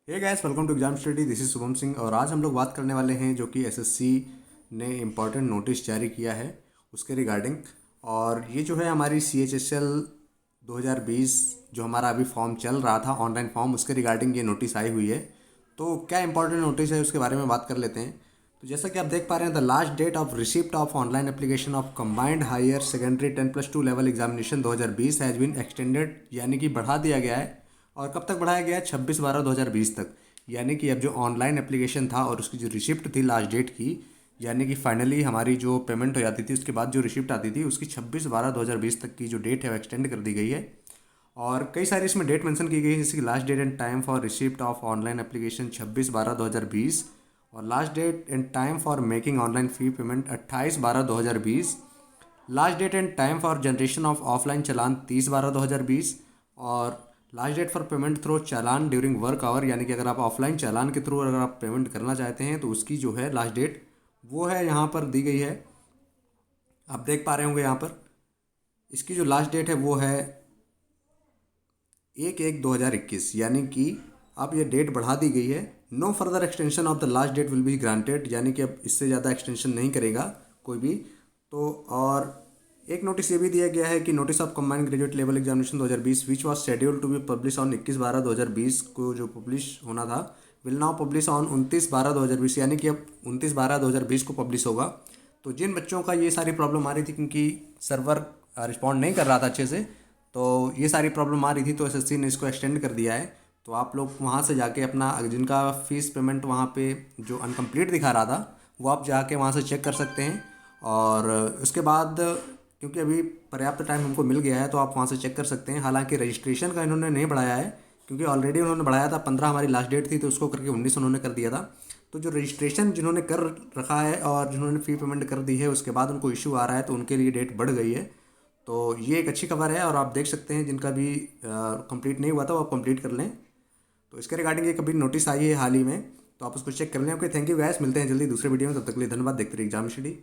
Hey guys, welcome to exam study. This is Shubham Singh और आज हम लोग बात करने वाले हैं जो कि एसएससी ने इम्पॉर्टेंट नोटिस जारी किया है उसके रिगार्डिंग। और ये जो है हमारी CHSL 2020 जो हमारा अभी फॉर्म चल रहा था ऑनलाइन फॉर्म, उसके रिगार्डिंग ये नोटिस आई हुई है। तो क्या इंपॉर्टेंट नोटिस है उसके बारे में बात कर लेते हैं। तो जैसा कि आप देख पा रहे हैं, the last date of receipt of online application of combined higher secondary 10+2 level examination 2020 has been extended, यानी कि बढ़ा दिया गया है। और कब तक बढ़ाया गया है? 26/12/2020 तक। यानी कि अब जो ऑनलाइन एप्लीकेशन था और उसकी जो रिसिप्ट थी लास्ट डेट की, यानी कि फाइनली हमारी जो पेमेंट हो जाती थी उसके बाद जो रिसिप्ट आती थी, उसकी 26/12/2020 तक की जो डेट है वो एक्सटेंड कर दी गई है। और कई सारी इसमें डेट मेंशन की गई है, जैसे कि last date and time for receipt of online application 26/12/2020, और last date and time for making online fee payment 28/12/2020। Last date and time for generation of offline challan 30/12/2020। और last date for payment through challan during work hour, यानी कि अगर आप offline चालान के through अगर आप payment करना चाहते हैं तो उसकी जो है लास्ट डेट वो है यहाँ पर दी गई है। आप देख पा रहे होंगे यहाँ पर इसकी जो लास्ट डेट है वो है 1/1/2021, यानी कि अब ये डेट बढ़ा दी गई है। No further extension of the last date will be granted, यानी कि अब इससे ज़्यादा एक्सटेंशन नहीं करेगा कोई भी। तो और एक नोटिस ये भी दिया गया है कि notice of combined graduate level examination 2020 which was scheduled to be publish on 21/12/2020 को जो पब्लिश होना था, विल नाउ पब्लिश ऑन 29/12/2020, यानी कि अब 29/12/2020 को पब्लिश होगा। तो जिन बच्चों का ये सारी प्रॉब्लम आ रही थी क्योंकि सर्वर रिस्पॉन्ड नहीं कर रहा था अच्छे से, तो ये सारी प्रॉब्लम आ रही थी, तो एसएससी ने इसको एक्सटेंड कर दिया है। तो आप लोग वहाँ से जाके अपना जिनका फ़ीस पेमेंट वहाँ पे जो अनकम्प्लीट दिखा रहा था वो आप जाके वहाँ से चेक कर सकते हैं। और उसके बाद क्योंकि अभी पर्याप्त टाइम हमको मिल गया है तो आप वहाँ से चेक कर सकते हैं। हालांकि रजिस्ट्रेशन का इन्होंने नहीं बढ़ाया है, क्योंकि ऑलरेडी उन्होंने बढ़ाया था, 15 हमारी लास्ट डेट थी तो उसको करके 19 उन्होंने कर दिया था। तो जो रजिस्ट्रेशन जिन्होंने कर रखा है और जिन्होंने फ़ी पेमेंट कर दी है उसके बाद उनको इशू आ रहा है, तो उनके लिए डेट बढ़ गई है। तो ये एक अच्छी खबर है और आप देख सकते हैं जिनका भी कंप्लीट नहीं हुआ था वो आप कंप्लीट कर लें। तो इसके रिगार्डिंग एक अभी नोटिस आई है हाल ही में, तो आप उसको चेक कर लें। ओके, थैंक यू गैस, मिलते हैं जल्दी दूसरे वीडियो में, तब तक के लिए धन्यवाद। देखते रहिए एग्जाम स्टडी।